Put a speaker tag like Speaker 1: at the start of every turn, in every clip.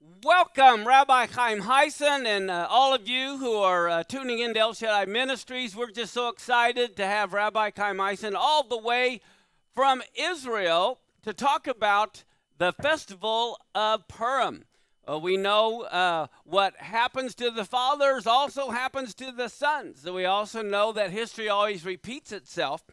Speaker 1: Welcome, Rabbi Chaim Eisen, and all of you who are tuning in to El Shaddai Ministries. We're just so excited to have Rabbi Chaim Eisen all the way from Israel to talk about the festival of Purim. We know what happens to the fathers also happens to the sons. So we also know that history always repeats itself.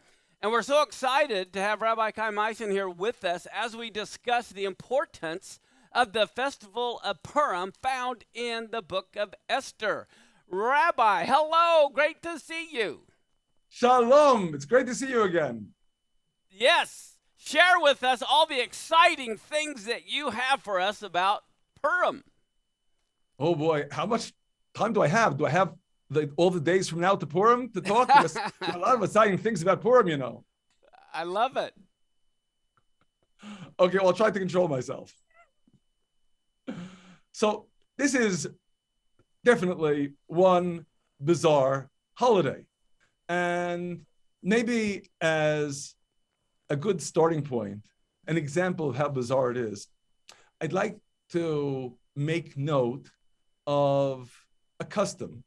Speaker 1: And we're so excited to have Rabbi Chaim Eisen here with us as we discuss the importance of the festival of Purim found in the book of Esther. Rabbi, hello, great to see you.
Speaker 2: Shalom, it's great to see you again.
Speaker 1: Yes, share with us all the exciting things that you have for us about Purim.
Speaker 2: Oh boy, how much time do I have? Do I have all the days from now to Purim to talk? Because a lot of exciting things about Purim.
Speaker 1: I love it.
Speaker 2: Okay, well, I'll try to control myself. So this is definitely one bizarre holiday. And maybe as a good starting point, an example of how bizarre it is, I'd like to make note of a custom.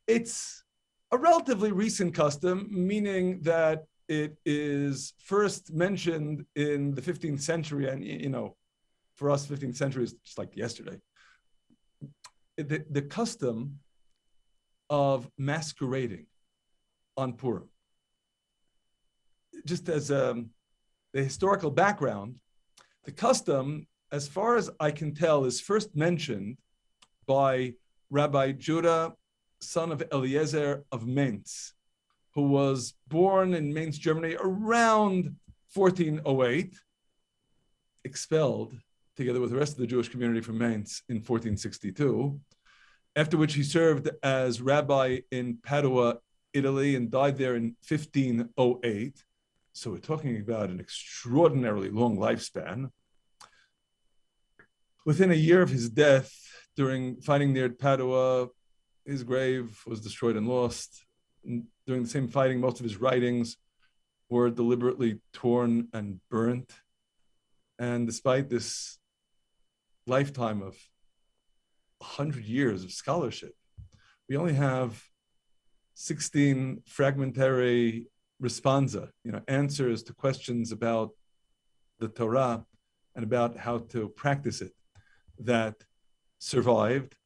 Speaker 2: It's a relatively recent custom, meaning that it is first mentioned in the 15th century. And, for us, 15th century is just like yesterday. The custom of masquerading on Purim. Just as the historical background, the custom, as far as I can tell, is first mentioned by Rabbi Judah, son of Eliezer of Mainz, who was born in Mainz, Germany around 1408, expelled together with the rest of the Jewish community from Mainz in 1462, after which he served as rabbi in Padua, Italy, and died there in 1508. So we're talking about an extraordinarily long lifespan. Within a year of his death, during fighting near Padua, his grave was destroyed and lost. During the same fighting, most of his writings were deliberately torn and burnt. And despite this lifetime of 100 years of scholarship, we only have 16 fragmentary responsa, answers to questions about the Torah and about how to practice it, that survived.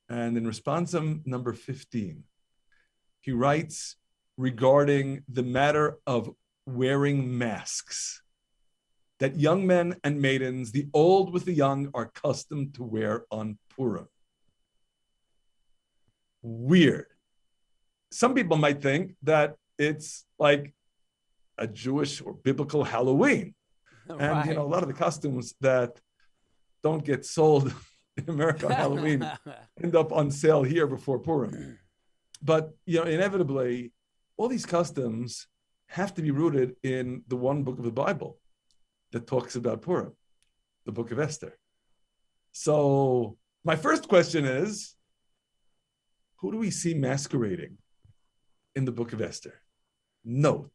Speaker 2: And in responsum number 15, he writes regarding the matter of wearing masks, that young men and maidens, the old with the young, are accustomed to wear on Purim. Weird. Some people might think that it's like a Jewish or biblical Halloween.
Speaker 1: Right.
Speaker 2: And, a lot of the costumes that don't get sold in America on Halloween end up on sale here before Purim. But, inevitably, all these customs have to be rooted in the one book of the Bible that talks about Purim, the book of Esther. So my first question is, who do we see masquerading in the book of Esther? Note,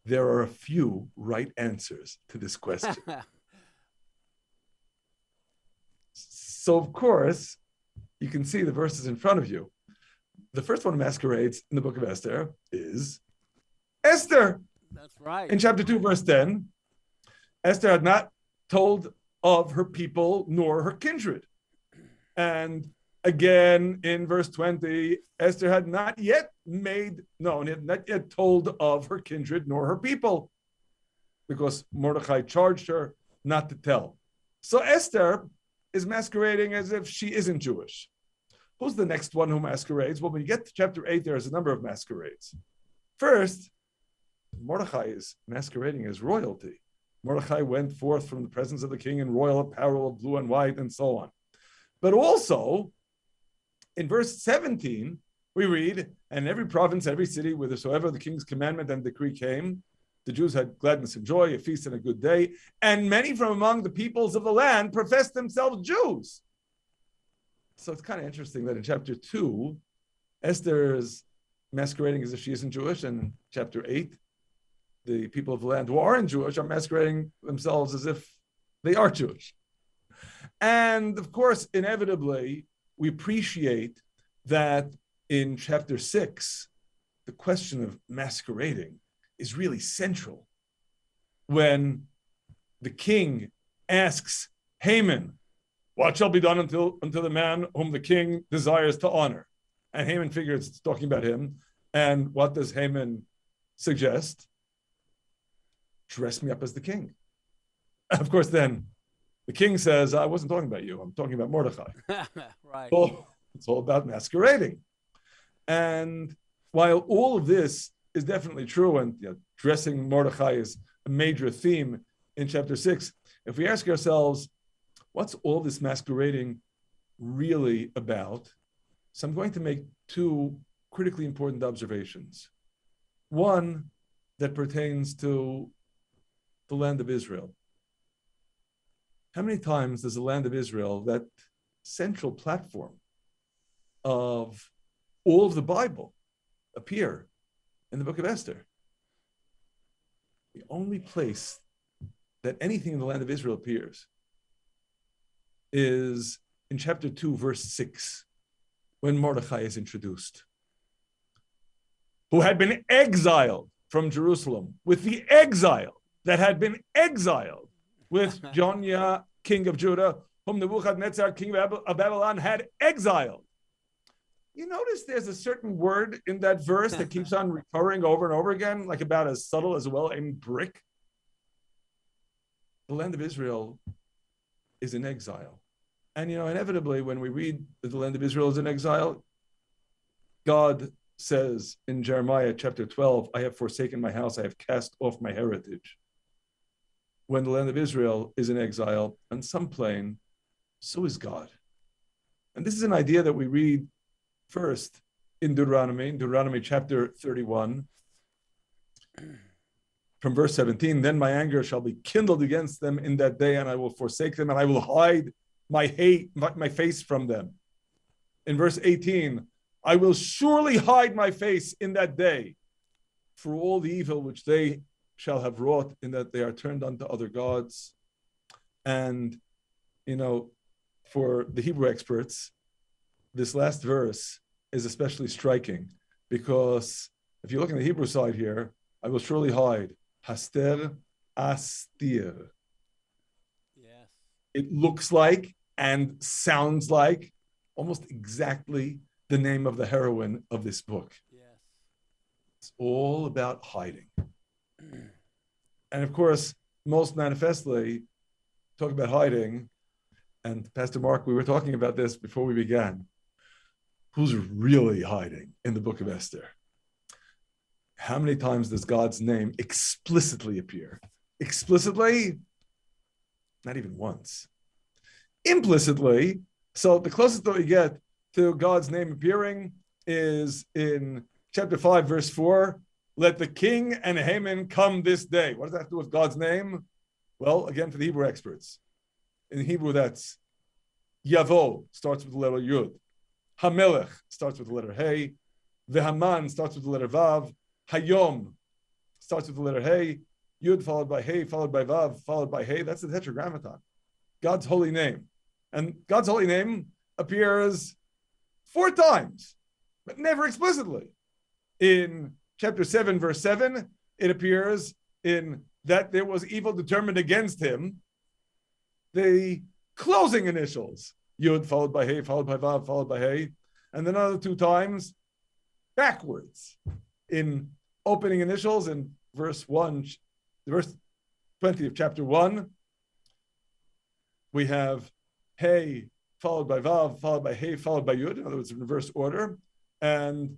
Speaker 2: there are a few right answers to this question. So, of course, you can see the verses in front of you. The first one who masquerades in the book of Esther is Esther.
Speaker 1: That's right.
Speaker 2: In chapter 2, verse 10, Esther had not told of her people nor her kindred. And again, in verse 20, Esther had not yet made known, had not yet told of her kindred nor her people, because Mordechai charged her not to tell. So Esther is masquerading as if she isn't Jewish. Who's the next one who masquerades? Well, when you get to chapter 8, there's a number of masquerades. First, Mordechai is masquerading as royalty. Mordechai went forth from the presence of the king in royal apparel of blue and white, and so on. But also, in verse 17, we read, and in every province, every city, whithersoever the king's commandment and decree came, the Jews had gladness and joy, a feast and a good day, and many from among the peoples of the land professed themselves Jews. So it's kind of interesting that in chapter 2, Esther is masquerading as if she isn't Jewish, and in chapter 8, the people of the land who aren't Jewish are masquerading themselves as if they are Jewish. And of course, inevitably, we appreciate that in chapter 6, the question of masquerading is really central. When the king asks Haman, what shall be done until the man whom the king desires to honor? And Haman figures it's talking about him. And what does Haman suggest? Dress me up as the king. Of course, then the king says, I wasn't talking about you. I'm talking about Mordechai.
Speaker 1: Right.
Speaker 2: So it's all about masquerading. And while all of this is definitely true, and dressing Mordechai is a major theme in chapter 6, if we ask ourselves, what's all this masquerading really about? So I'm going to make two critically important observations. One that pertains to the land of Israel. How many times does the land of Israel, that central platform of all of the Bible, appear in the book of Esther? The only place that anything in the land of Israel appears is in chapter 2, verse 6, when Mordechai is introduced, who had been exiled from Jerusalem with the exile that had been exiled with Joniah, king of Judah, whom Nebuchadnezzar, king of Babylon, had exiled. You notice there's a certain word in that verse that keeps on recurring over and over again, like about as subtle as a well-aimed brick. The land of Israel is in exile. And, inevitably, when we read that the land of Israel is in exile, God says in Jeremiah chapter 12, I have forsaken my house, I have cast off my heritage. When the land of Israel is in exile on some plane, so is God. And this is an idea that we read first in Deuteronomy chapter 31, from verse 17, then my anger shall be kindled against them in that day, and I will forsake them, and I will hide my face from them. In verse 18, I will surely hide my face in that day for all the evil which they shall have wrought, in that they are turned unto other gods. And, for the Hebrew experts, this last verse is especially striking, because if you look on the Hebrew side here, I will surely hide, haster astir.
Speaker 1: Yes.
Speaker 2: It looks like and sounds like almost exactly the name of the heroine of this book.
Speaker 1: Yes.
Speaker 2: It's all about hiding. And of course, most manifestly, talk about hiding, and Pastor Mark, we were talking about this before we began. Who's really hiding in the book of Esther? How many times does God's name explicitly appear? Explicitly? Not even once. Implicitly, so the closest that we get to God's name appearing is in chapter 5, verse 4. Let the king and Haman come this day. What does that have to do with God's name? Well, again, for the Hebrew experts. In Hebrew, that's Yavo, starts with the letter Yud. Hamelech starts with the letter Hey. Vehaman starts with the letter Vav. Hayom starts with the letter Hey. Yud followed by Hey, followed by Vav, followed by Hey. That's the Tetragrammaton. God's holy name. And God's holy name appears 4 times, but never explicitly. In chapter 7, verse 7, it appears in that there was evil determined against him. The closing initials, Yud followed by Hey, followed by Vav, followed by Hey. And then another 2 times backwards in opening initials in verse 20 of chapter 1. We have Hey followed by Vav, followed by Hey, followed by Yud, in other words, in reverse order. And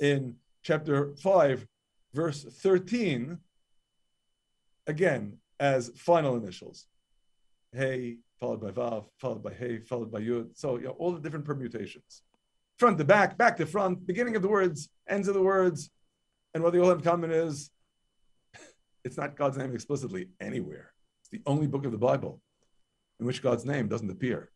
Speaker 2: in chapter 5, verse 13, again, as final initials. Hey, followed by Vav, followed by Hey, followed by Yud. So, all the different permutations. Front to back, back to front, beginning of the words, ends of the words. And what they all have in common is, it's not God's name explicitly anywhere. It's the only book of the Bible in which God's name doesn't appear.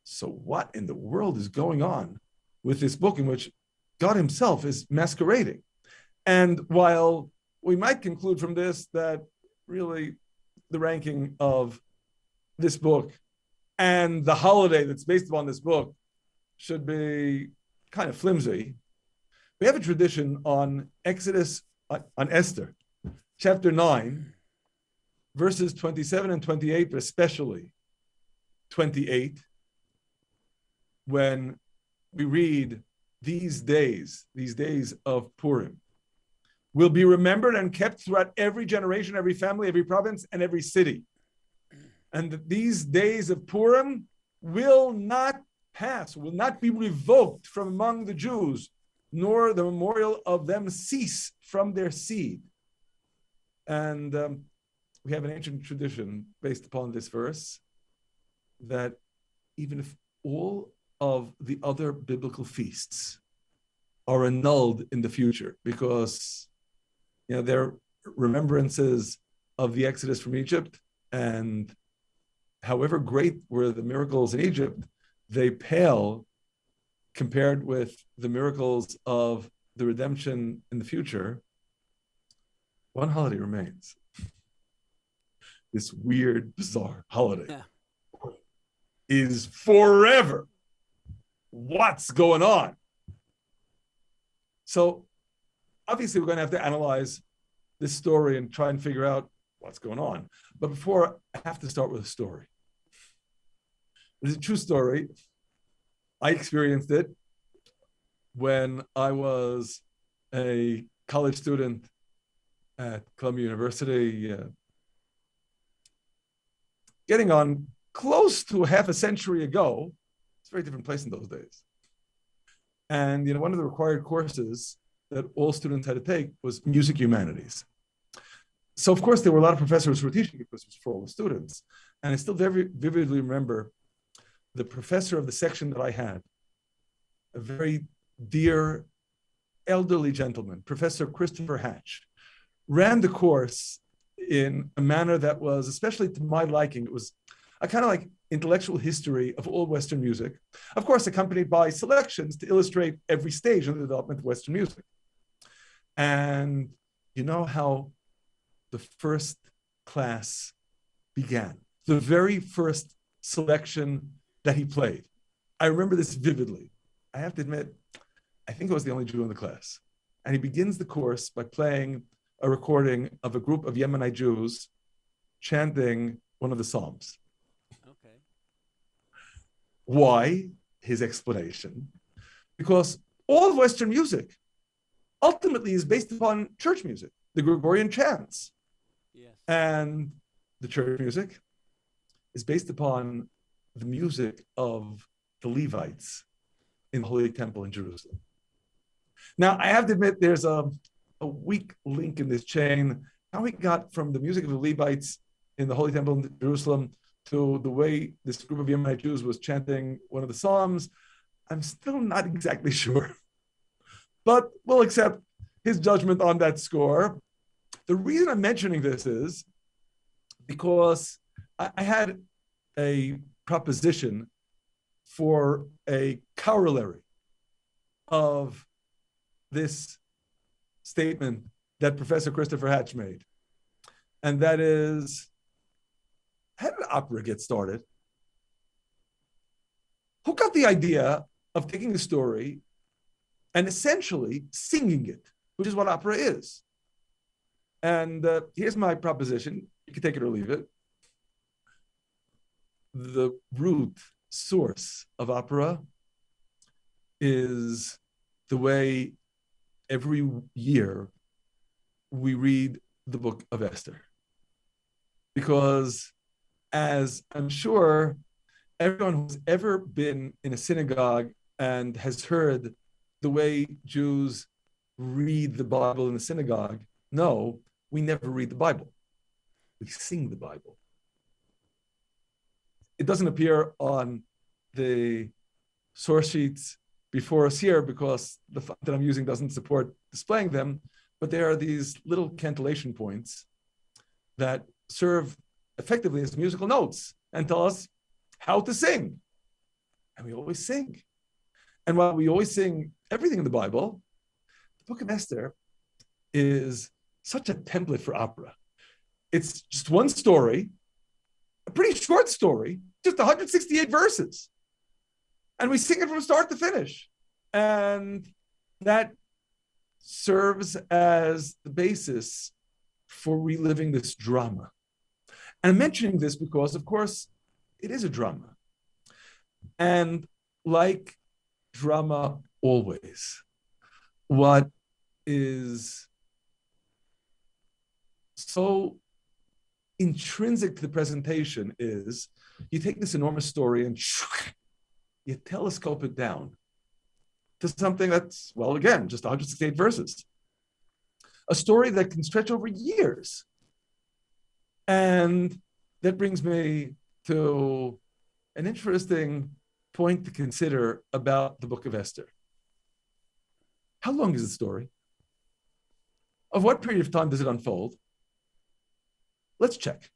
Speaker 2: So what in the world is going on with this book in which God himself is masquerading? And while we might conclude from this that really the ranking of this book and the holiday that's based upon this book should be kind of flimsy, we have a tradition on Exodus, on Esther, chapter 9, verses 27 and 28, but especially 28, when we read these days of Purim, will be remembered and kept throughout every generation, every family, every province, and every city. And that these days of Purim will not pass, will not be revoked from among the Jews, nor the memorial of them cease from their seed. And we have an ancient tradition based upon this verse that even if all of the other biblical feasts are annulled in the future because they're remembrances of the Exodus from Egypt, and however great were the miracles in Egypt, they pale compared with the miracles of the redemption in the future. One holiday remains. This weird, bizarre holiday is forever. What's going on? So obviously we're going to have to analyze this story and try and figure out what's going on. But before, I have to start with a story. It's a true story. I experienced it when I was a college student at Columbia University, getting on close to half a century ago. It's a very different place in those days. And one of the required courses that all students had to take was music humanities. So of course there were a lot of professors who were teaching because it was for all the students. And I still very vividly remember the professor of the section that I had, a very dear elderly gentleman, Professor Christopher Hatch, ran the course in a manner that was, especially to my liking, it was a kind of like intellectual history of all Western music, of course, accompanied by selections to illustrate every stage of the development of Western music. And you know how the first class began, the very first selection that he played. I remember this vividly. I have to admit, I think I was the only Jew in the class. And he begins the course by playing a recording of a group of Yemenite Jews chanting one of the Psalms.
Speaker 1: Okay.
Speaker 2: Why? His explanation. Because all of Western music ultimately is based upon church music, the Gregorian chants.
Speaker 1: Yes.
Speaker 2: And the church music is based upon the music of the Levites in the Holy Temple in Jerusalem. Now, I have to admit, there's a weak link in this chain. How we got from the music of the Levites in the Holy Temple in Jerusalem to the way this group of Yemenite Jews was chanting one of the Psalms, I'm still not exactly sure. But we'll accept his judgment on that score. The reason I'm mentioning this is because I had a proposition for a corollary of this statement that Professor Christopher Hatch made. And that is, how did opera get started? Who got the idea of taking a story and essentially singing it, which is what opera is? And here's my proposition. You can take it or leave it. The root source of opera is the way every year we read the book of Esther. Because as I'm sure everyone who's ever been in a synagogue and has heard the way Jews read the Bible in the synagogue, no, we never read the Bible. We sing the Bible. It doesn't appear on the source sheets before us here because the font that I'm using doesn't support displaying them, but there are these little cantillation points that serve effectively as musical notes and tell us how to sing. And we always sing. And while we always sing everything in the Bible, the book of Esther is such a template for opera. It's just one story, a pretty short story, just 168 verses. And we sing it from start to finish. And that serves as the basis for reliving this drama. And I'm mentioning this because, of course, it is a drama. And like drama always, what is so intrinsic to the presentation is you take this enormous story and you telescope it down to something that's, well, again, just 168 verses. A story that can stretch over years. And that brings me to an interesting point to consider about the book of Esther. How long is the story? Of what period of time does it unfold? Let's check.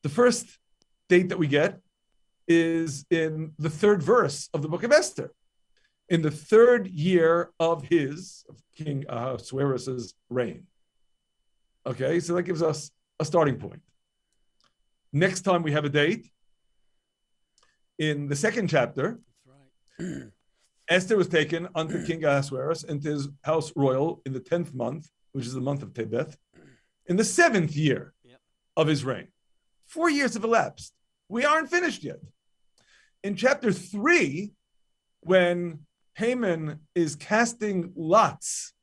Speaker 2: The first date that we get is in the third verse of the book of Esther. In the third year of King Ahasuerus' reign. Okay, so that gives us a starting point. Next time we have a date, in the second chapter, that's right. Esther was taken under King Ahasuerus into his house royal in the 10th month, which is the month of Tebeth, in the 7th year of his reign. 4 years have elapsed. We aren't finished yet. In chapter 3, when Haman is casting lots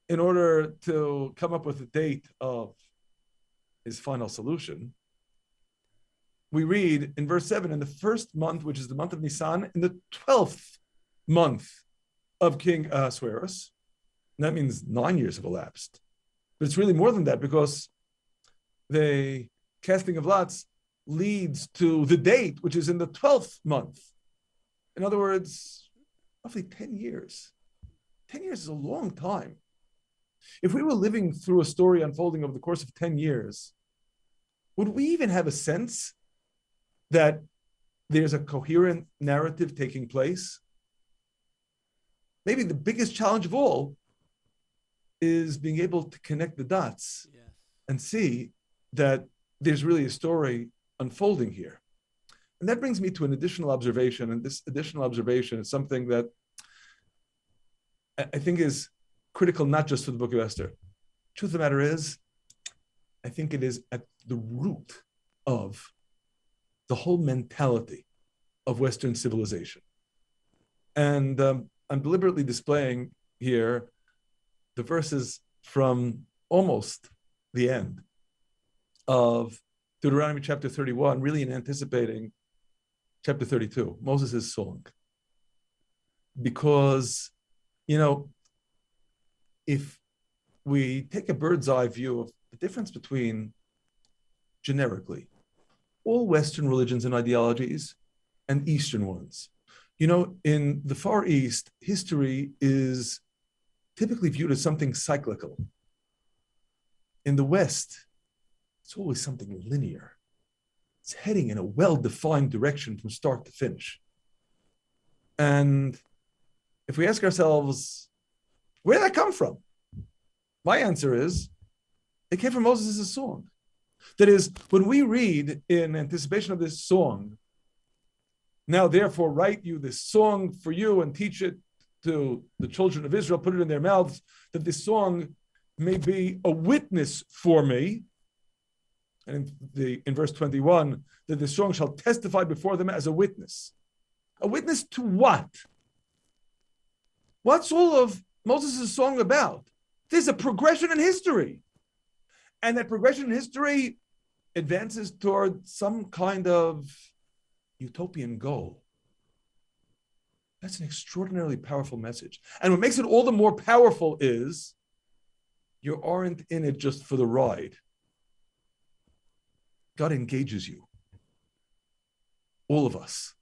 Speaker 2: in order to come up with a date of his final solution, we read in verse 7, in the first month, which is the month of Nisan, in the 12th month of King Ahasuerus. And that means 9 years have elapsed. But it's really more than that, because the casting of lots leads to the date, which is in the 12th month. In other words, roughly 10 years. 10 years is a long time. If we were living through a story unfolding over the course of 10 years, would we even have a sense that there's a coherent narrative taking place? Maybe the biggest challenge of all is being able to connect the dots and see that there's really a story unfolding here. And that brings me to an additional observation. And this additional observation is something that I think is critical, not just for the book of Esther. Truth of the matter is, I think it is at the root of the whole mentality of Western civilization. And I'm deliberately displaying here the verses from almost the end of Deuteronomy chapter 31, really in anticipating chapter 32, Moses' song. Because, if we take a bird's eye view of the difference between, generically, all Western religions and ideologies and Eastern ones. In the Far East, history is typically viewed as something cyclical. In the West, it's always something linear. It's heading in a well-defined direction from start to finish. And if we ask ourselves, where did that come from? My answer is, it came from Moses' song. That is, when we read in anticipation of this song, now therefore write you this song for you and teach it to the children of Israel, put it in their mouths, that this song may be a witness for me. And in verse 21, that this song shall testify before them as a witness. A witness to what? What's all of Moses' song about? There's a progression in history. And that progression in history advances toward some kind of utopian goal. That's an extraordinarily powerful message. And what makes it all the more powerful is you aren't in it just for the ride. God engages you, all of us,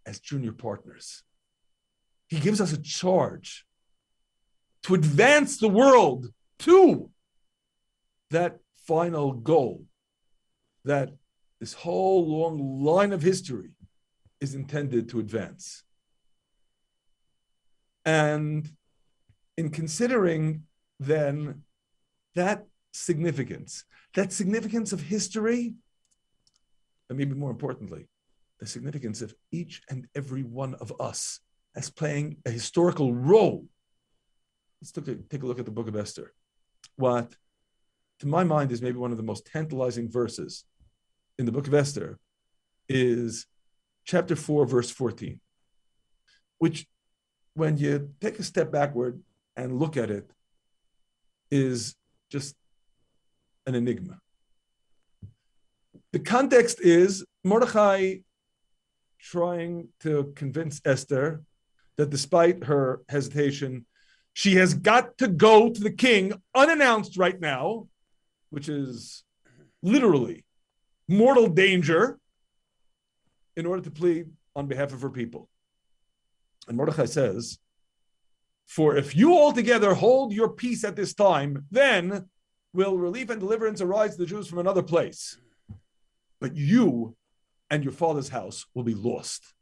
Speaker 2: as junior partners. He gives us a charge to advance the world to that final goal that this whole long line of history is intended to advance. And in considering then that significance of history, and maybe more importantly, the significance of each and every one of us as playing a historical role. Let's take a look at the book of Esther. What, to my mind, is maybe one of the most tantalizing verses in the book of Esther is chapter 4, verse 14, which, when you take a step backward and look at it, is just an enigma. The context is Mordechai trying to convince Esther that despite her hesitation, she has got to go to the king unannounced right now, which is literally mortal danger, in order to plead on behalf of her people. And Mordechai says, for if you altogether hold your peace at this time, then will relief and deliverance arise to the Jews from another place. But you and your father's house will be lost.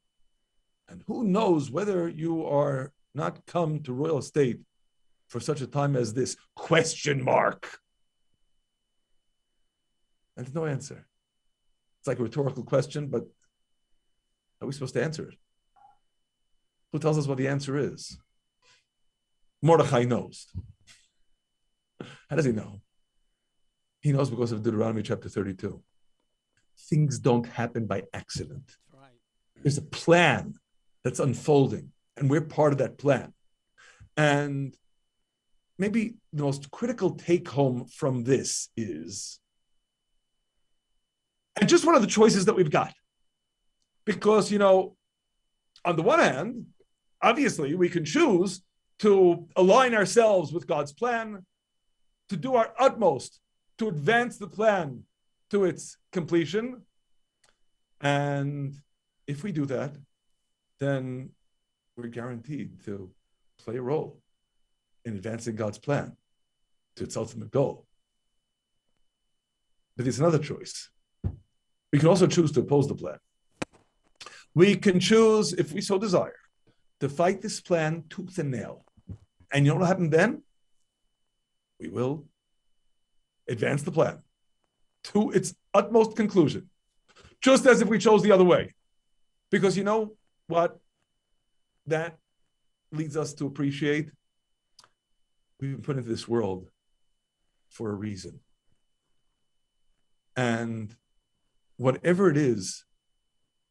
Speaker 2: And who knows whether you are not come to royal estate for such a time as this? Question mark. And there's no answer. It's like a rhetorical question, but are we supposed to answer it? Who tells us what the answer is? Mordechai knows. How does he know? He knows because of Deuteronomy chapter 32. Things don't happen by accident.
Speaker 1: Right.
Speaker 2: There's a plan that's unfolding, and we're part of that plan. And maybe the most critical take home from this is, and just one of the choices that we've got. Because, on the one hand, obviously we can choose to align ourselves with God's plan, to do our utmost to advance the plan to its completion. And if we do that, then we're guaranteed to play a role in advancing God's plan to its ultimate goal. But there's another choice. We can also choose to oppose the plan. We can choose, if we so desire, to fight this plan tooth and nail. And you know what will happen then? We will advance the plan to its utmost conclusion, just as if we chose the other way. Because you know what that leads us to appreciate? We've been put into this world for a reason. And whatever it is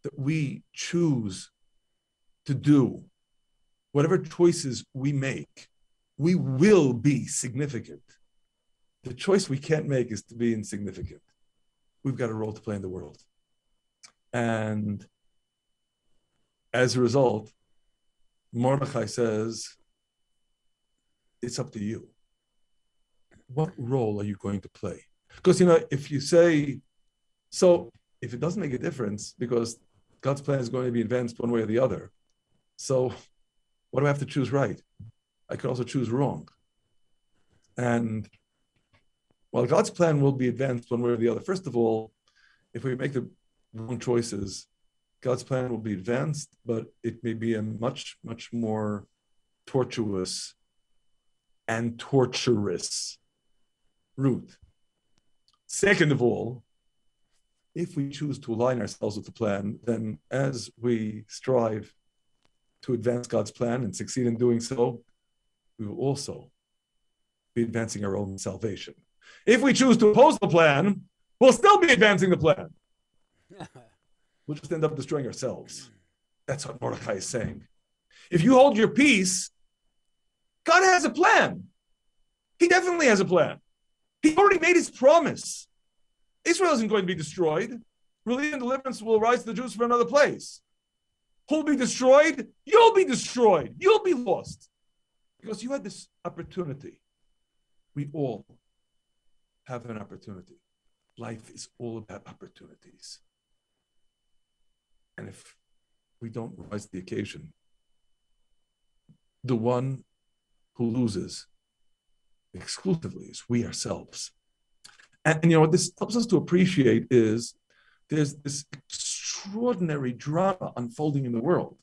Speaker 2: that we choose to do, whatever choices we make, we will be significant. The choice we can't make is to be insignificant. We've got a role to play in the world. And as a result, Mordechai says, it's up to you. What role are you going to play? Because, if you say, so if it doesn't make a difference, because God's plan is going to be advanced one way or the other, so what do I have to choose right? I could also choose wrong. And while God's plan will be advanced one way or the other, first of all, if we make the wrong choices, God's plan will be advanced, but it may be a much, much more tortuous and torturous route. Second of all, if we choose to align ourselves with the plan, then as we strive to advance God's plan and succeed in doing so, we will also be advancing our own salvation. If we choose to oppose the plan, we'll still be advancing the plan. We'll just end up destroying ourselves. That's what Mordechai is saying. If you hold your peace, God has a plan. He definitely has a plan. He already made his promise. Israel isn't going to be destroyed. Relief and deliverance will arise to the Jews from another place. Who'll be destroyed? You'll be destroyed. You'll be lost. Because you had this opportunity. We all have an opportunity. Life is all about opportunities. And if we don't rise to the occasion, the one who loses exclusively is we ourselves. And what this helps us to appreciate is there's this extraordinary drama unfolding in the world.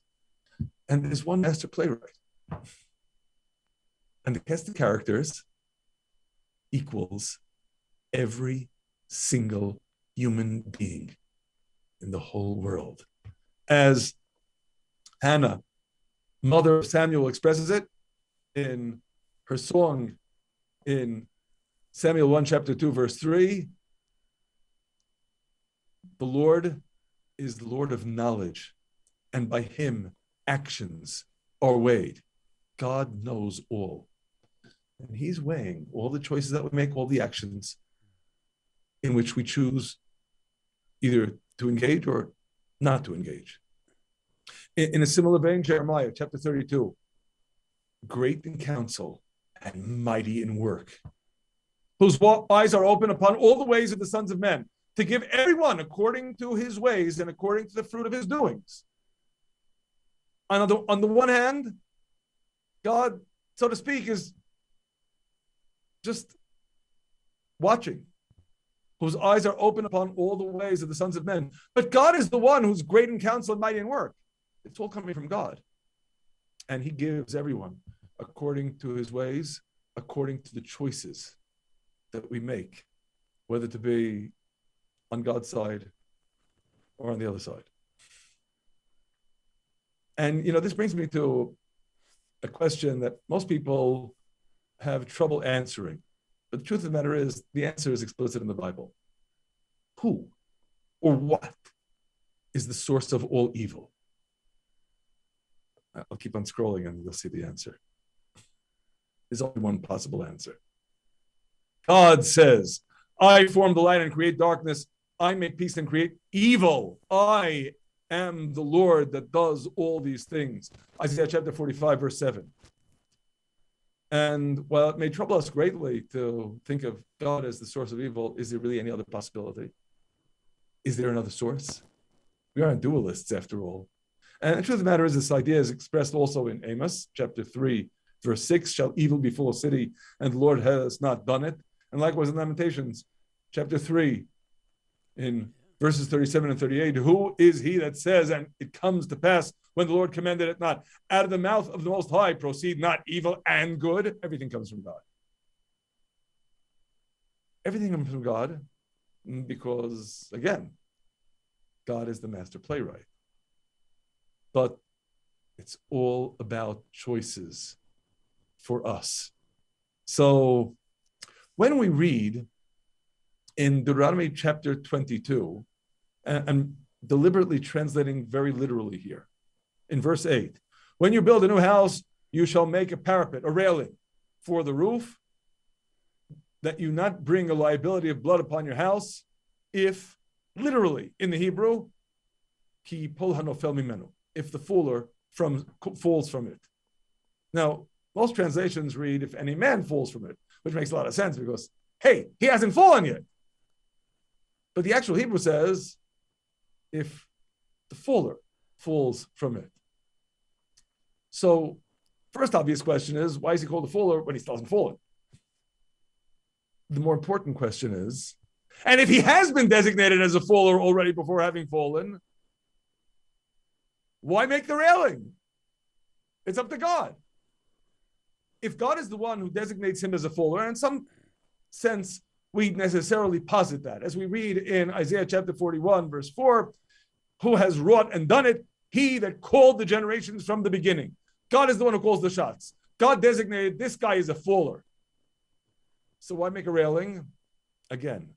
Speaker 2: And there's one master playwright. And the cast of characters equals every single human being in the whole world. As Hannah, mother of Samuel, expresses it in her song in Samuel 1, chapter 2, verse 3, the Lord is the Lord of knowledge, and by him actions are weighed. God knows all. And he's weighing all the choices that we make, all the actions in which we choose either to engage or not to engage. In a similar vein, Jeremiah chapter 32, great in counsel and mighty in work, whose eyes are open upon all the ways of the sons of men, to give everyone according to his ways and according to the fruit of his doings. On the one hand, God, so to speak, is just watching, whose eyes are open upon all the ways of the sons of men. But God is the one who's great in counsel and mighty in work. It's all coming from God. And he gives everyone according to his ways, according to the choices that we make, whether to be on God's side or on the other side. And, this brings me to a question that most people have trouble answering. But the truth of the matter is, the answer is explicit in the Bible. Who or what is the source of all evil? I'll keep on scrolling and you'll see the answer. There's only one possible answer. God says, I form the light and create darkness. I make peace and create evil. I am the Lord that does all these things. Isaiah chapter 45, verse 7. And while it may trouble us greatly to think of God as the source of evil, is there really any other possibility? Is there another source? We aren't dualists after all. And the truth of the matter is, this idea is expressed also in Amos chapter 3, verse 6, shall evil befall a city, and the Lord has not done it. And likewise in Lamentations chapter 3, in verses 37 and 38, who is he that says, and it comes to pass when the Lord commanded it not? Out of the mouth of the Most High proceed not evil and good. Everything comes from God. Everything comes from God because, again, God is the master playwright. But it's all about choices for us. So when we read in Deuteronomy chapter 22, and I'm deliberately translating very literally here, in verse 8, when you build a new house, you shall make a parapet, a railing for the roof, that you not bring a liability of blood upon your house, if, literally, in the Hebrew, ki pol hanofel mimenu, if the falls from it. Now, most translations read, if any man falls from it, which makes a lot of sense because, hey, he hasn't fallen yet. But the actual Hebrew says, if the faller falls from it. So, first obvious question is, why is he called a faller when he still hasn't fallen? The more important question is, and if he has been designated as a faller already before having fallen, why make the railing? It's up to God. If God is the one who designates him as a faller, and in some sense, we necessarily posit that. As we read in Isaiah chapter 41, verse 4, who has wrought and done it? He that called the generations from the beginning. God is the one who calls the shots. God designated this guy as a faller. So why make a railing? Again,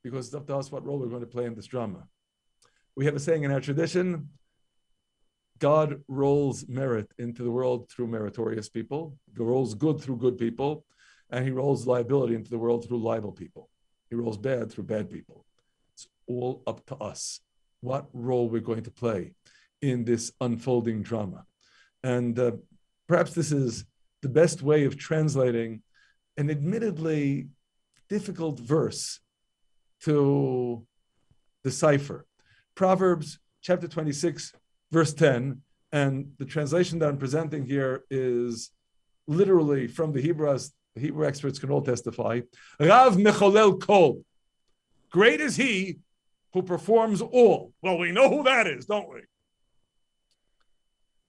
Speaker 2: because it's up to us what role we're going to play in this drama. We have a saying in our tradition, God rolls merit into the world through meritorious people. He rolls good through good people. And he rolls liability into the world through liable people. He rolls bad through bad people. It's all up to us what role we're going to play in this unfolding drama. And perhaps this is the best way of translating an admittedly difficult verse to decipher. Proverbs chapter 26, verse 10, and the translation that I'm presenting here is literally from the Hebrew, as the Hebrew experts can all testify. Rav mecholel kol. Great is he who performs all. Well, we know who that is, don't we?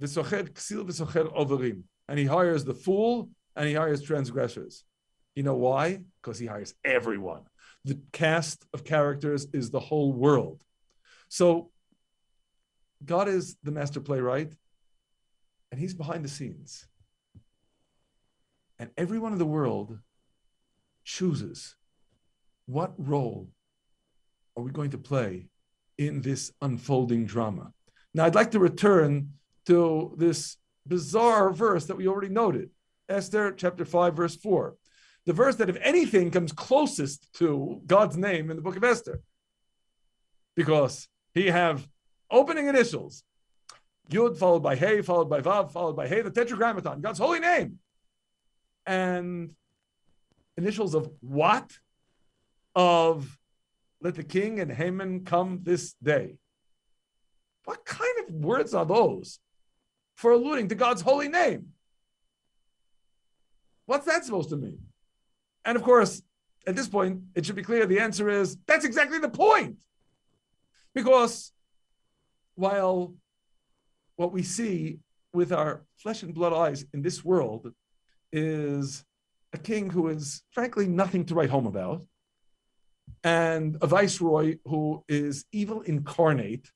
Speaker 2: V'socher ksil v'socher overim. And he hires the fool and he hires transgressors. You know why? Because he hires everyone. The cast of characters is the whole world. So God is the master playwright, and he's behind the scenes. And everyone in the world chooses what role are we going to play in this unfolding drama. Now, I'd like to return to this bizarre verse that we already noted, Esther chapter 5, verse 4. The verse that, if anything, comes closest to God's name in the book of Esther. Because he have opening initials, Yud followed by Hey, followed by Vav, followed by Hey, the tetragrammaton, God's holy name. And initials of what? Of let the king and Haman come this day. What kind of words are those for alluding to God's holy name? What's that supposed to mean? And of course, at this point, it should be clear the answer is that's exactly the point. Because while what we see with our flesh and blood eyes in this world is a king who is frankly nothing to write home about, and a viceroy who is evil incarnate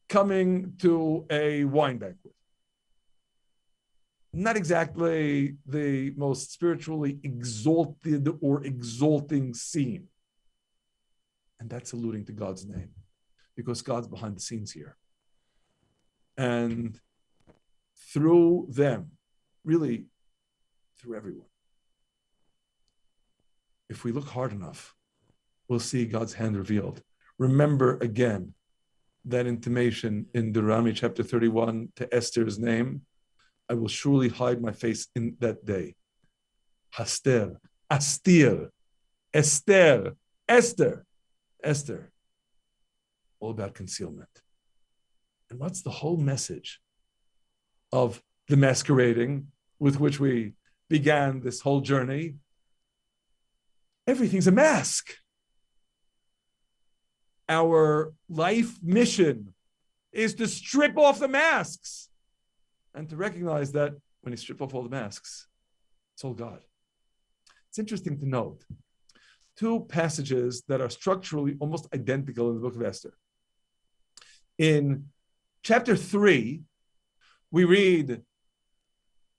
Speaker 2: coming to a wine banquet. Not exactly the most spiritually exalted or exalting scene. And that's alluding to God's name, because God's behind the scenes here. And through them, really through everyone, if we look hard enough, we'll see God's hand revealed. Remember again that intimation in Deuteronomy chapter 31 to Esther's name. I will surely hide my face in that day. Haster, Astir, Esther, Esther, Esther. All about concealment. And what's the whole message of the masquerading with which we began this whole journey? Everything's a mask. Our life mission is to strip off the masks and to recognize that when you strip off all the masks, it's all God. It's interesting to note two passages that are structurally almost identical in the book of Esther. In chapter 3, we read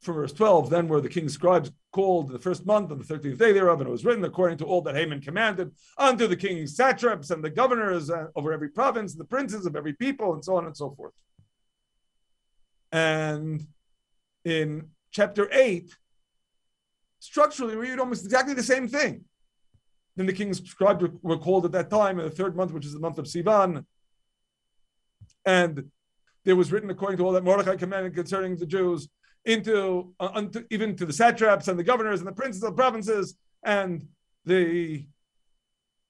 Speaker 2: from verse 12, then were the king's scribes called the first month on the 13th day thereof, and it was written according to all that Haman commanded unto the king's satraps and the governors over every province, the princes of every people, and so on and so forth. And in chapter 8, structurally, we read almost exactly the same thing. Then the king's scribes were called at that time in the third month, which is the month of Sivan. And there was written according to all that Mordechai commanded concerning the Jews, into even to the satraps and the governors and the princes of provinces and the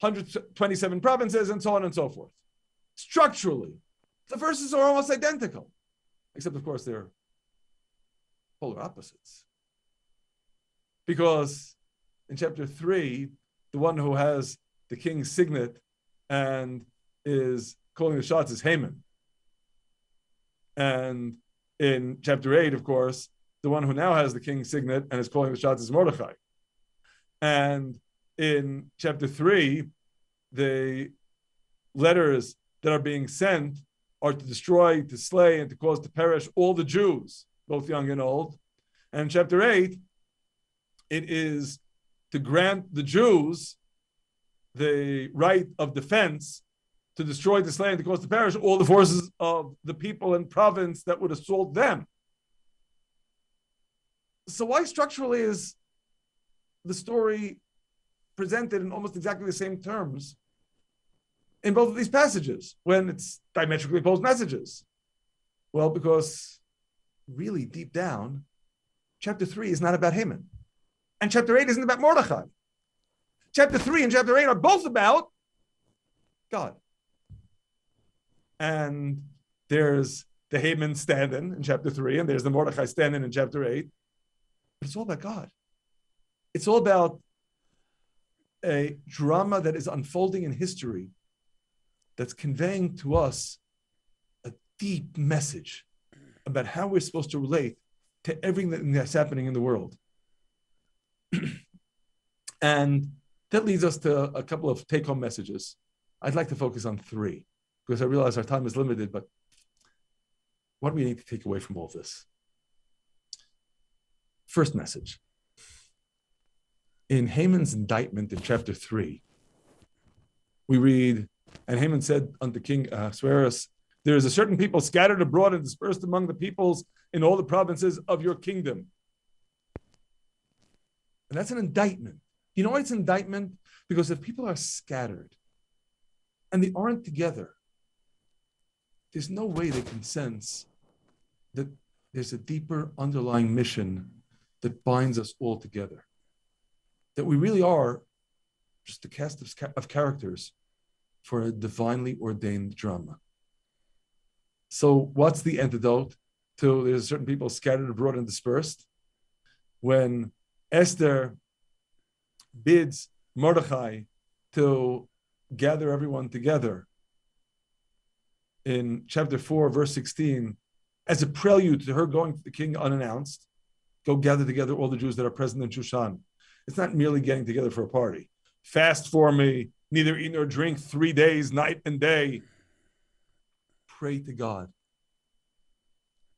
Speaker 2: 127 provinces and so on and so forth. Structurally, the verses are almost identical, except of course they're polar opposites. Because in chapter 3, the one who has the king's signet and is calling the shots is Haman. And in chapter 8, of course, the one who now has the king's signet and is calling the shots is Mordechai. And in chapter 3, the letters that are being sent are to destroy, to slay, and to cause to perish all the Jews, both young and old. And in chapter 8, it is to grant the Jews the right of defense to destroy, to slay, and to cause to perish all the forces of the people and province that would assault them. So why structurally is the story presented in almost exactly the same terms in both of these passages when it's diametrically opposed messages? Well, because really deep down, chapter 3 is not about Haman. And chapter 8 isn't about Mordechai. Chapter 3 and chapter 8 are both about God. And there's the Haman stand-in in chapter 3, and there's the Mordechai stand-in in chapter 8. But it's all about God. It's all about a drama that is unfolding in history that's conveying to us a deep message about how we're supposed to relate to everything that's happening in the world. And that leads us to a couple of take-home messages. I'd like to focus on 3. because I realize our time is limited, but what do we need to take away from all this? First message. In Haman's indictment in chapter 3, we read, and Haman said unto King Ahasuerus, there is a certain people scattered abroad and dispersed among the peoples in all the provinces of your kingdom. And that's an indictment. You know why it's an indictment? Because if people are scattered and they aren't together, there's no way they can sense that there's a deeper underlying mission that binds us all together. That we really are just a cast of characters for a divinely ordained drama. So what's the antidote to there's certain people scattered abroad and dispersed? When Esther bids Mordechai to gather everyone together in chapter 4, verse 16, as a prelude to her going to the king unannounced, go gather together all the Jews that are present in Shushan. It's not merely getting together for a party. Fast for me, neither eat nor drink 3 days, night and day. Pray to God.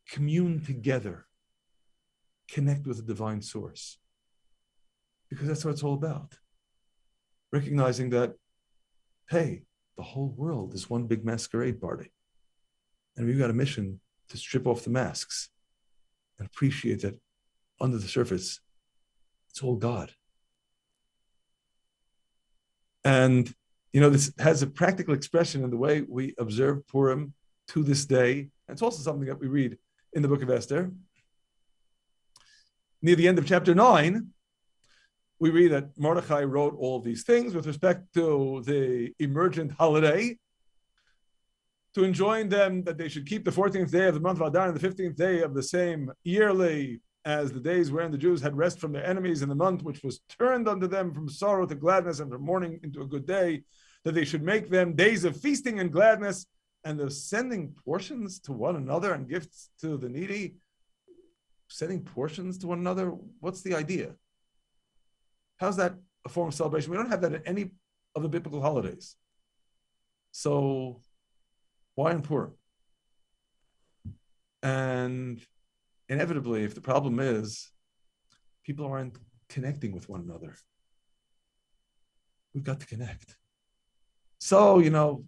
Speaker 2: Commune together. Connect with the divine source. Because that's what it's all about. Recognizing that, hey, the whole world is one big masquerade party. And we've got a mission to strip off the masks and appreciate that under the surface, it's all God. And, you know, this has a practical expression in the way we observe Purim to this day. And it's also something that we read in the book of Esther. Near the end of chapter 9, we read that Mordechai wrote all of these things with respect to the emergent holiday, to enjoin them that they should keep the 14th day of the month of Adar and the 15th day of the same yearly as the days wherein the Jews had rest from their enemies in the month which was turned unto them from sorrow to gladness and from mourning into a good day, that they should make them days of feasting and gladness and of sending portions to one another and gifts to the needy. Sending portions to one another, what's the idea? How's that a form of celebration? We don't have that at any of the biblical holidays. So why in Purim? And inevitably, if the problem is people aren't connecting with one another, we've got to connect. So, you know,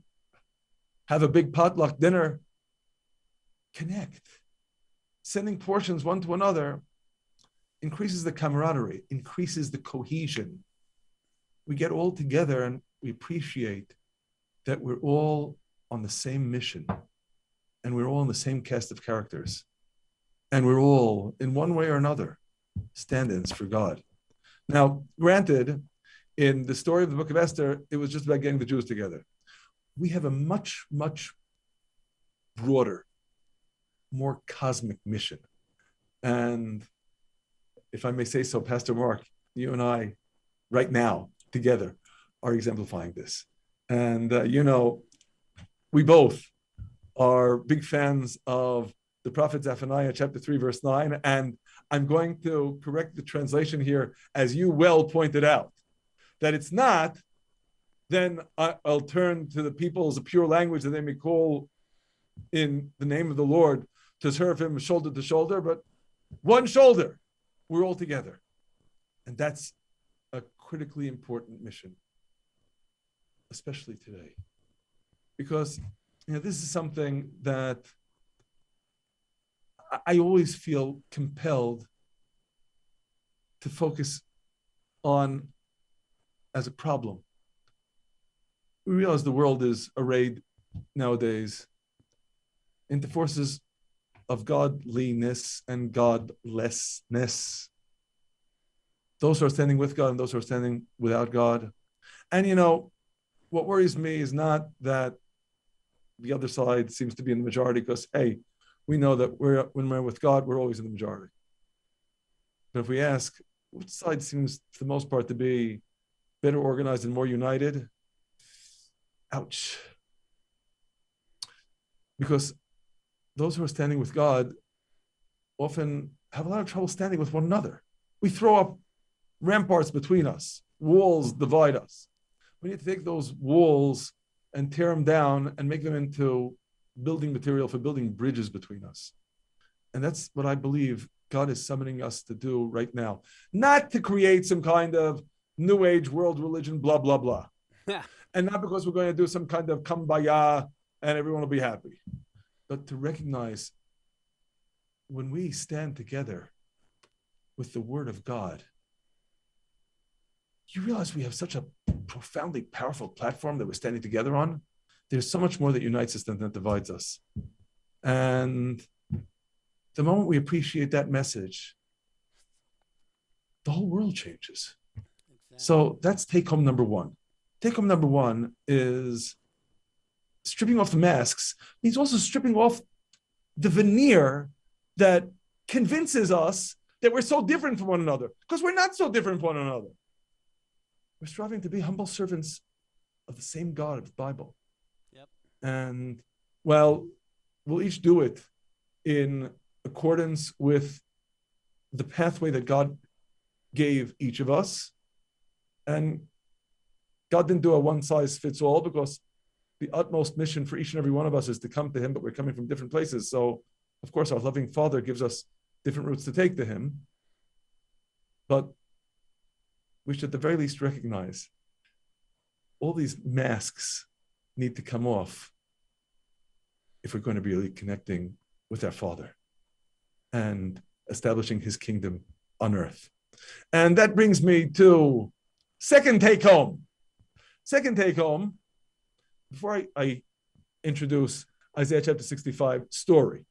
Speaker 2: have a big potluck dinner, connect. Sending portions one to another increases the camaraderie, increases the cohesion. We get all together and we appreciate that we're all on the same mission and we're all in the same cast of characters. And we're all, in one way or another, stand-ins for God. Now, granted, in the story of the book of Esther, it was just about getting the Jews together. We have a much, much broader, more cosmic mission. And if I may say so, Pastor Mark, you and I, right now, together, are exemplifying this. And, you know, we both are big fans of the prophet Zephaniah, chapter 3, verse 9. And I'm going to correct the translation here, as you well pointed out, that it's not, then I'll turn to the people as a pure language that they may call in the name of the Lord to serve him shoulder to shoulder, but one shoulder. We're all together. And that's a critically important mission, especially today. Because, you know, this is something that I always feel compelled to focus on as a problem. We realize the world is arrayed nowadays into forces of godliness and godlessness. Those who are standing with God and those who are standing without God. And, you know, what worries me is not that the other side seems to be in the majority, because, hey, we know that when we're with God, we're always in the majority. But if we ask, which side seems for the most part to be better organized and more united? Ouch. Because those who are standing with God often have a lot of trouble standing with one another. We throw up ramparts between us. Walls divide us. We need to take those walls and tear them down and make them into building material for building bridges between us. And that's what I believe God is summoning us to do right now. Not to create some kind of new age world religion, blah, blah, blah. And not because we're going to do some kind of kumbaya and everyone will be happy. But to recognize when we stand together with the word of God, you realize we have such a profoundly powerful platform that we're standing together on. There's so much more that unites us than that divides us. And the moment we appreciate that message, the whole world changes. Exactly. So that's take home number one. Take home number one is stripping off the masks means also stripping off the veneer that convinces us that we're so different from one another, because we're not so different from one another. We're striving to be humble servants of the same God of the Bible. Yep. And, well, we'll each do it in accordance with the pathway that God gave each of us. And God didn't do a one-size-fits-all, because the utmost mission for each and every one of us is to come to him, but we're coming from different places. So, of course, our loving Father gives us different routes to take to him. But we should at the very least recognize all these masks need to come off if we're going to be really connecting with our Father and establishing his kingdom on earth. And that brings me to second take home. Second take home, before I introduce Isaiah chapter 65 story.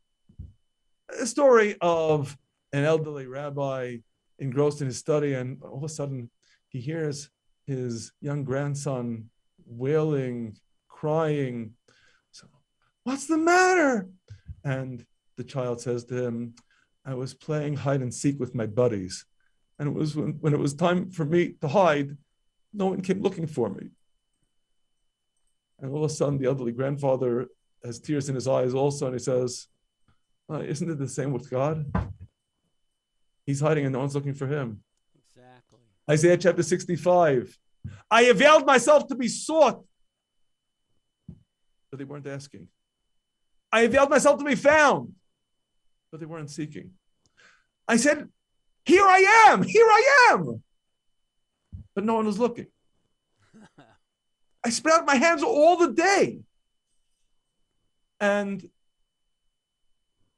Speaker 2: A story of an elderly rabbi engrossed in his study, and all of a sudden he hears his young grandson wailing, crying. So, what's the matter? And the child says to him, I was playing hide and seek with my buddies. And it was when it was time for me to hide, no one came looking for me. And all of a sudden, the elderly grandfather has tears in his eyes also, and he says, isn't it the same with God? He's hiding and no one's looking for him. Exactly. Isaiah chapter 65. I availed myself to be sought, but they weren't asking. I availed myself to be found, but they weren't seeking. I said, here I am, but no one was looking. I spread out my hands all the day. And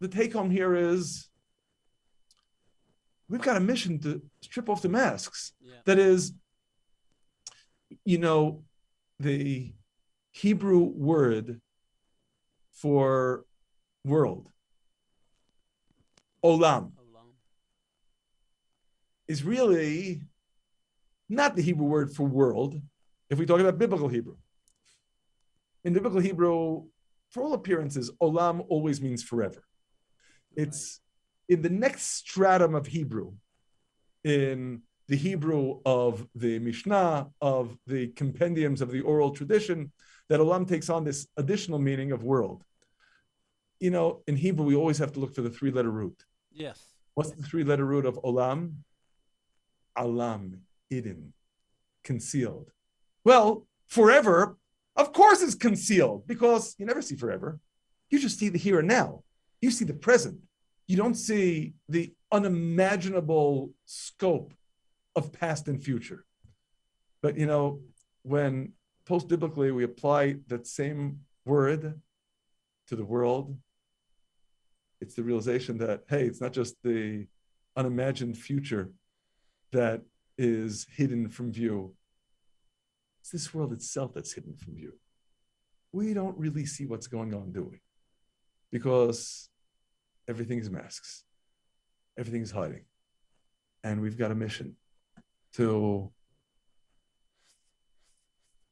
Speaker 2: the take home here is we've got a mission to strip off the masks. Yeah. That is, the Hebrew word for world, olam, is really not the Hebrew word for world if we talk about biblical Hebrew. In biblical Hebrew, for all appearances, olam always means forever. It's in the next stratum of Hebrew, in the Hebrew of the Mishnah, of the compendiums of the oral tradition, that olam takes on this additional meaning of world. In Hebrew, we always have to look for the three-letter root. Yes. What's the three-letter root of olam? Alam, hidden, concealed. Well, forever, of course, is concealed, because you never see forever. You just see the here and now. You see the present. You don't see the unimaginable scope of past and future. But, when post-biblically we apply that same word to the world, it's the realization that, hey, it's not just the unimagined future that is hidden from view. It's this world itself that's hidden from view. We don't really see what's going on, do we? Because everything is masks. Everything is hiding. And we've got a mission to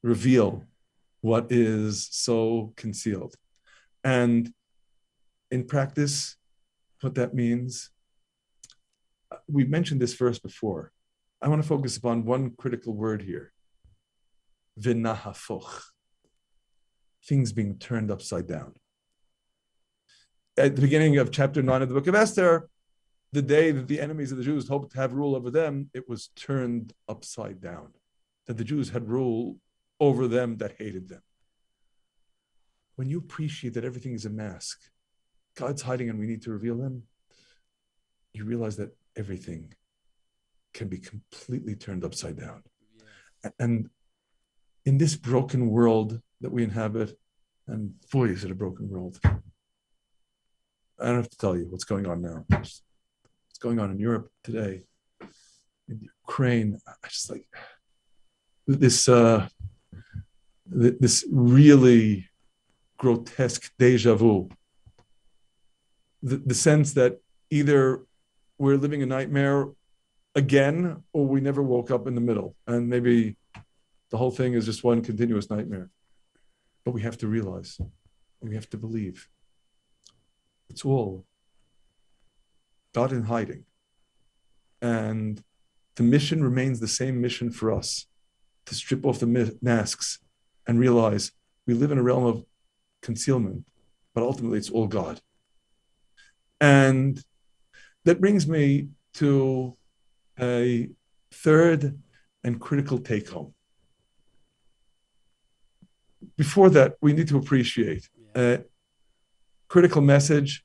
Speaker 2: reveal what is so concealed. And in practice, what that means, we mentioned this verse before. I want to focus upon one critical word here. V'nahafoch. Things being turned upside down. At the beginning of chapter 9 of the book of Esther, the day that the enemies of the Jews hoped to have rule over them, it was turned upside down. That the Jews had rule over them that hated them. when you appreciate that everything is a mask, God's hiding and we need to reveal him, you realize that everything can be completely turned upside down. Yeah. And in this broken world that we inhabit, and boy, is it a broken world. I don't have to tell you what's going on now. What's going on in Europe today, in Ukraine. I just like this really grotesque deja vu. The sense that either we're living a nightmare again, or we never woke up in the middle. And maybe the whole thing is just one continuous nightmare. But we have to realize, we have to believe, it's all God in hiding. And the mission remains the same mission for us, to strip off the masks and realize we live in a realm of concealment, but ultimately it's all God. And that brings me to a third and critical take home. Before that, we need to appreciate a critical message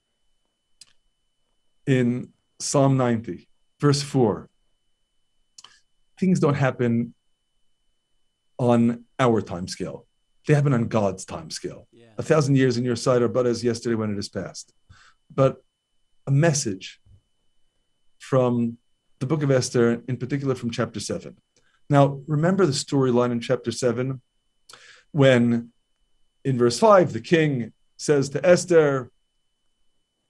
Speaker 2: in Psalm 90, verse 4. Things don't happen on our time scale. They happen on God's time scale. Yeah. 1,000 years in your sight are but as yesterday when it is past. But a message from the book of Esther, in particular from chapter 7. Now, remember the storyline in chapter 7 when in verse 5, the king says to Esther,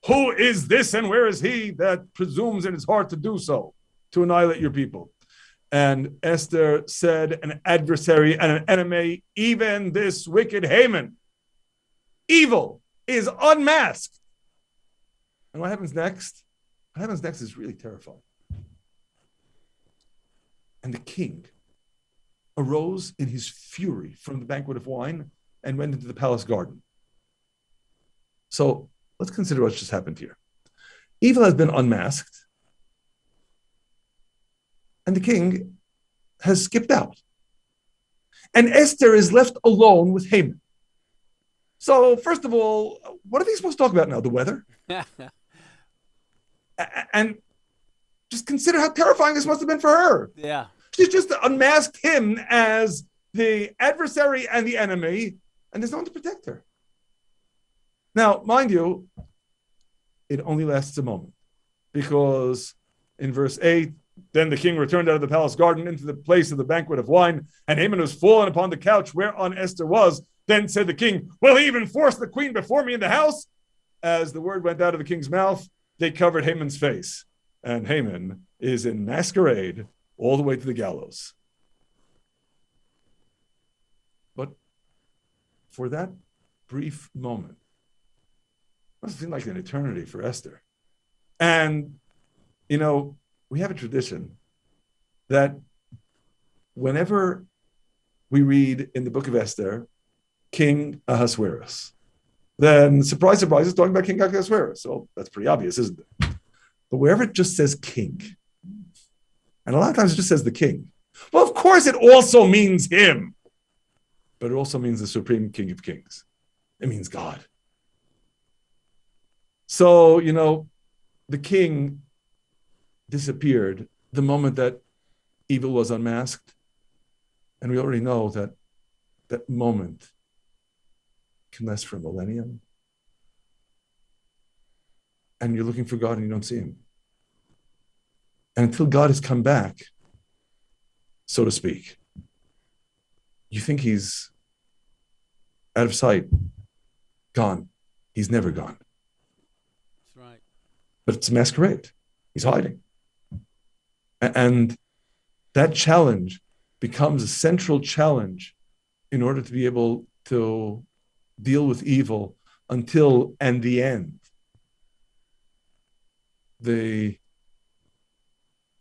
Speaker 2: "Who is this and where is he that presumes in his heart to do so, to annihilate your people?" And Esther said, "An adversary and an enemy, even this wicked Haman. Evil is unmasked." And what happens next? What happens next is really terrifying. And the king arose in his fury from the banquet of wine and went into the palace garden. So let's consider what's just happened here. Evil has been unmasked, and the king has skipped out. And Esther is left alone with Haman. So first of all, what are they supposed to talk about now? The weather? And just consider how terrifying this must have been for her.
Speaker 1: Yeah.
Speaker 2: She's just unmasked him as the adversary and the enemy, and there's no one to protect her. Now, mind you, it only lasts a moment, because in verse 8, then the king returned out of the palace garden into the place of the banquet of wine, and Haman was fallen upon the couch whereon Esther was. Then said the king, "Will he even force the queen before me in the house?" As the word went out of the king's mouth, they covered Haman's face, and Haman is in masquerade all the way to the gallows. But for that brief moment, it must seem like an eternity for Esther. And, we have a tradition that whenever we read in the book of Esther, King Ahasuerus, then surprise, surprise, it's talking about King Ahasuerus. So that's pretty obvious, isn't it? But wherever it just says king, and a lot of times it just says the king, well, of course it also means him, but it also means the supreme King of Kings. It means God. So, the king disappeared the moment that evil was unmasked. And we already know that that moment can last for a millennium. And you're looking for God and you don't see him. And until God has come back, so to speak, you think he's out of sight, gone. He's never gone.
Speaker 1: That's right.
Speaker 2: But it's a masquerade. He's hiding. And that challenge becomes a central challenge in order to be able to deal with evil until, and the end, the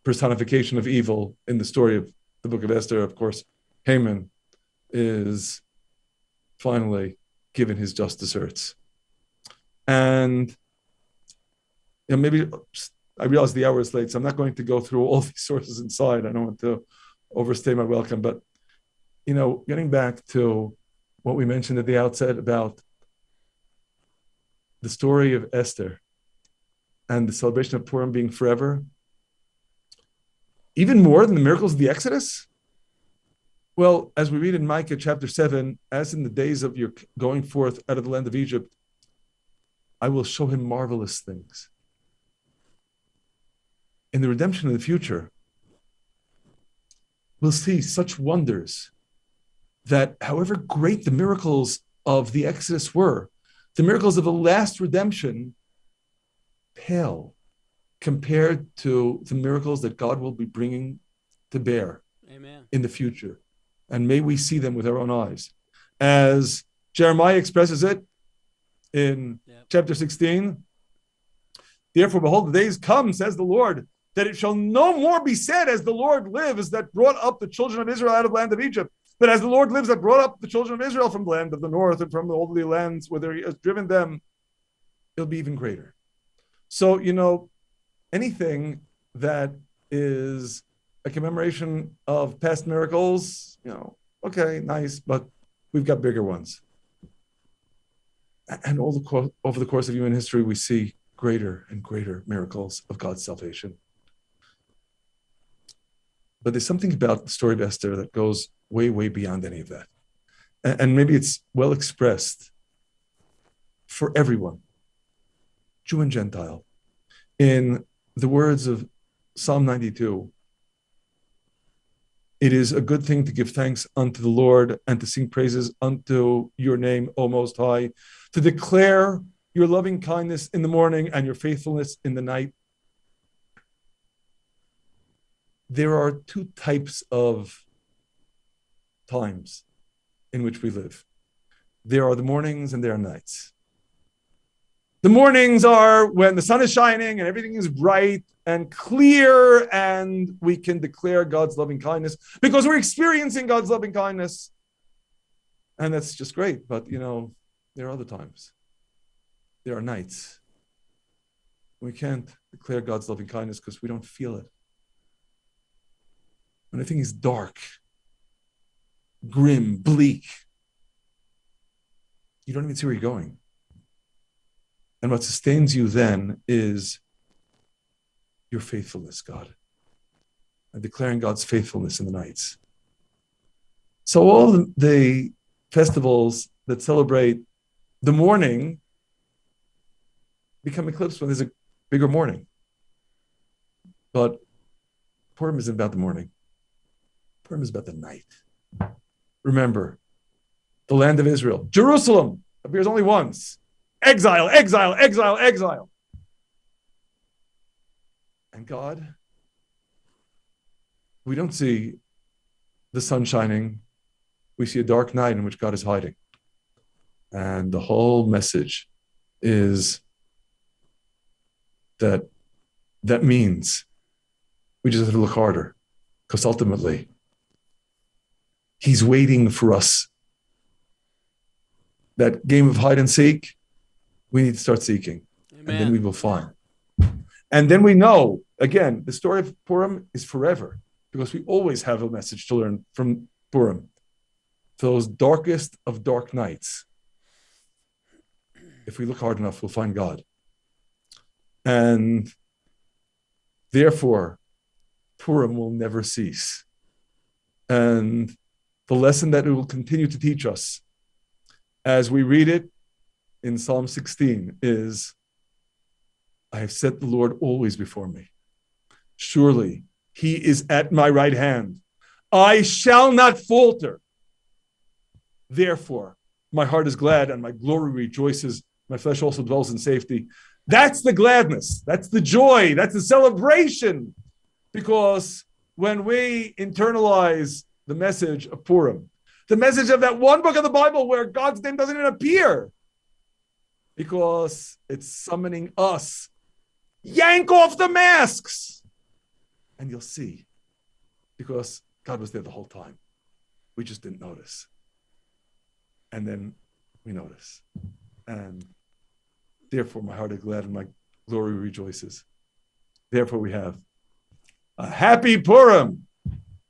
Speaker 2: personification of evil in the story of the book of Esther, of course, Haman, is finally given his just deserts. And maybe I realize the hour is late, so I'm not going to go through all these sources inside. I don't want to overstay my welcome, but getting back to what we mentioned at the outset about the story of Esther and the celebration of Purim being forever, even more than the miracles of the Exodus? Well, as we read in Micah chapter 7, as in the days of your going forth out of the land of Egypt, I will show him marvelous things. In the redemption of the future, we'll see such wonders that however great the miracles of the Exodus were, the miracles of the last redemption pale compared to the miracles that God will be bringing to bear in the future. And may we see them with our own eyes. As Jeremiah expresses it in chapter 16, therefore, behold, the days come, says the Lord, that it shall no more be said, as the Lord lives, that brought up the children of Israel out of the land of Egypt, but as the Lord lives, that brought up the children of Israel from the land of the north and from the holy lands, whither he has driven them, it'll be even greater. So, anything that is a commemoration of past miracles, okay, nice, but we've got bigger ones. And over the course of human history, we see greater and greater miracles of God's salvation. But there's something about the story of Esther that goes way, way beyond any of that. And maybe it's well expressed for everyone, Jew and Gentile. In the words of Psalm 92, it is a good thing to give thanks unto the Lord and to sing praises unto your name, O Most High, to declare your loving kindness in the morning and your faithfulness in the night. There are two types of times in which we live. There are the mornings and there are nights. The mornings are when the sun is shining and everything is bright and clear, and we can declare God's loving kindness because we're experiencing God's loving kindness. And that's just great. But, there are other times. There are nights. We can't declare God's loving kindness because we don't feel it. When everything is dark, grim, bleak, you don't even see where you're going. And what sustains you then is your faithfulness, God, and declaring God's faithfulness in the nights. So all the festivals that celebrate the morning become eclipsed when there's a bigger morning. But Purim isn't about the morning. Purim is about the night. Remember, the land of Israel, Jerusalem, appears only once. Exile, exile, exile, exile. And God, we don't see the sun shining. We see a dark night in which God is hiding. And the whole message is that means we just have to look harder, because ultimately he's waiting for us. That game of hide and seek, we need to start seeking. Amen. And then we will find. And then we know, again, the story of Purim is forever, because we always have a message to learn from Purim. Those darkest of dark nights, if we look hard enough, we'll find God. And therefore, Purim will never cease. And the lesson that it will continue to teach us as we read it in Psalm 16 is, I have set the Lord always before me. Surely he is at my right hand. I shall not falter. Therefore, my heart is glad and my glory rejoices. My flesh also dwells in safety. That's the gladness. That's the joy. That's the celebration. Because when we internalize the message of Purim, the message of that one book of the Bible where God's name doesn't even appear, because it's summoning us, yank off the masks, and you'll see, because God was there the whole time. We just didn't notice. And then we notice. And therefore my heart is glad and my glory rejoices. Therefore we have a happy Purim.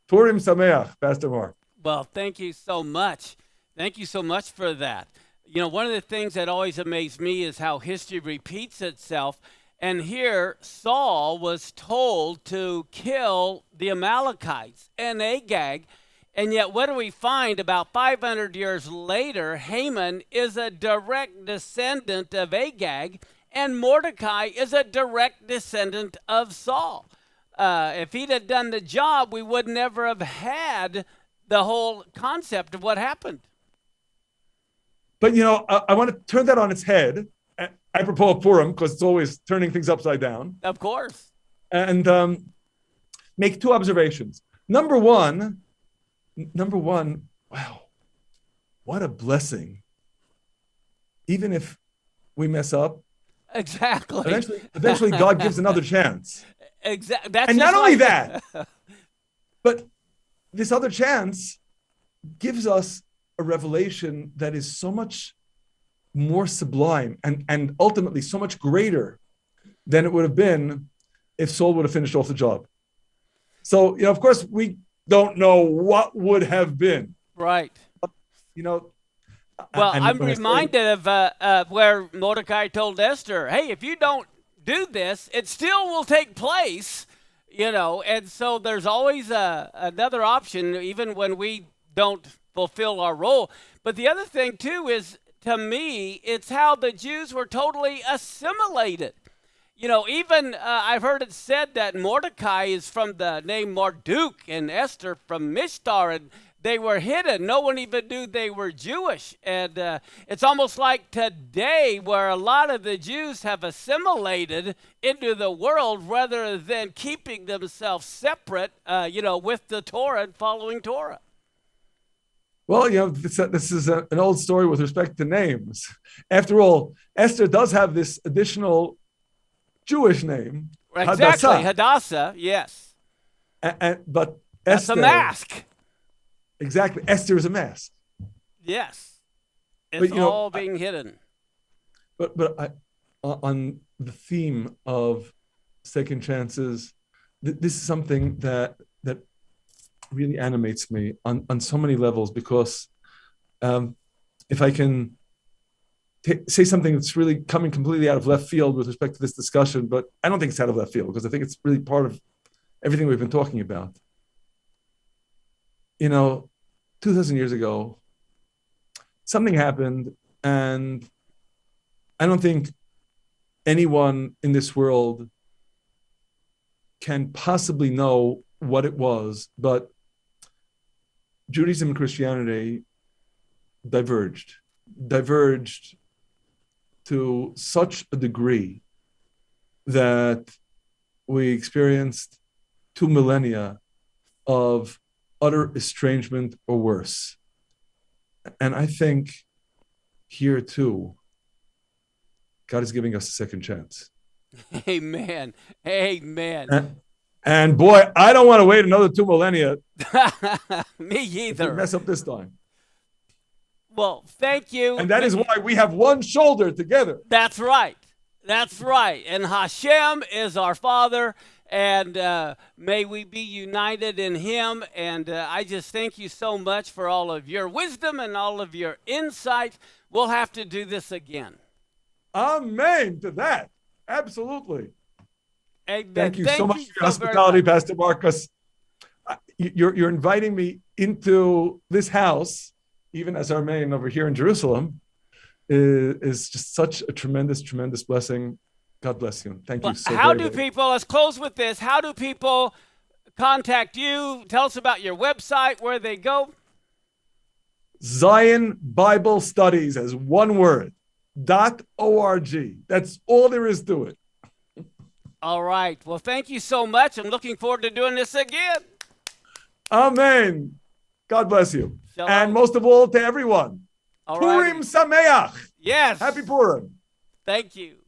Speaker 2: Purim Sameach, Pastor Mark.
Speaker 1: Well, thank you so much. Thank you so much for that. You know, one of the things that always amazed me is how history repeats itself. And here, Saul was told to kill the Amalekites and Agag. And yet, what do we find about 500 years later? Haman is a direct descendant of Agag, and Mordecai is a direct descendant of Saul. If he'd have done the job, we would never have had the whole concept of what happened.
Speaker 2: But, you know, I want to turn that on its head, apropos of Purim, because it's always turning things upside down.
Speaker 1: Of course.
Speaker 2: And make two observations. Number one, wow, what a blessing. Even if we mess up,
Speaker 1: exactly.
Speaker 2: Eventually God gives another chance.
Speaker 1: Exactly.
Speaker 2: And not only that, but this other chance gives us a revelation that is so much more sublime and ultimately so much greater than it would have been if Saul would have finished off the job. So, you know, of course, we don't know what would have been.
Speaker 1: Right.
Speaker 2: You know.
Speaker 1: Well, I'm reminded of where Mordecai told Esther, hey, if you don't do this, it still will take place, you know. And so there's always another option, even when we don't fulfill our role. But the other thing, too, is, to me, it's how the Jews were totally assimilated. You know, even I've heard it said that Mordecai is from the name Marduk and Esther from Mishtar, and they were hidden. No one even knew they were Jewish. And it's almost like today where a lot of the Jews have assimilated into the world rather than keeping themselves separate, you know, with the Torah and following Torah.
Speaker 2: Well, you know, this is an old story with respect to names. After all, Esther does have this additional Jewish name.
Speaker 1: Exactly, Hadassah, yes.
Speaker 2: But
Speaker 1: that's
Speaker 2: Esther,
Speaker 1: a mask.
Speaker 2: Exactly, Esther is a mask.
Speaker 1: Yes, it's all being hidden.
Speaker 2: But on the theme of second chances, this is something that really animates me on so many levels, because if I can say something that's really coming completely out of left field with respect to this discussion, but I don't think it's out of left field because I think it's really part of everything we've been talking about. You know, 2,000 years ago, something happened, and I don't think anyone in this world can possibly know what it was, but Judaism and Christianity diverged to such a degree that we experienced 2 millennia of utter estrangement or worse. And I think here too, God is giving us a second chance.
Speaker 1: Amen. Amen.
Speaker 2: And boy, I don't want to wait another 2 millennia.
Speaker 1: Me either.
Speaker 2: Mess up this time.
Speaker 1: Well, thank you.
Speaker 2: And that is why we have one shoulder together.
Speaker 1: That's right. That's right. And Hashem is our Father, and may we be united in Him. And I just thank you so much for all of your wisdom and all of your insight. We'll have to do this again. Amen
Speaker 2: to that. Absolutely.
Speaker 1: Amen.
Speaker 2: Thank you so much for your hospitality, Pastor Marcus. You're inviting me into this house, even as our main over here in Jerusalem, is just such a tremendous, tremendous blessing. God bless you. Thank you so
Speaker 1: How
Speaker 2: very,
Speaker 1: do
Speaker 2: very
Speaker 1: people, let's close with this, how do people contact you? Tell us about your website, where they go.
Speaker 2: Zion Bible Studies, as one word, .org. That's all there is to it.
Speaker 1: All right. Well, thank you so much. I'm looking forward to doing this again.
Speaker 2: Amen. God bless you.
Speaker 1: Shalom.
Speaker 2: And most of all, to everyone.
Speaker 1: All
Speaker 2: Purim
Speaker 1: right.
Speaker 2: Sameach.
Speaker 1: Yes.
Speaker 2: Happy Purim.
Speaker 1: Thank you.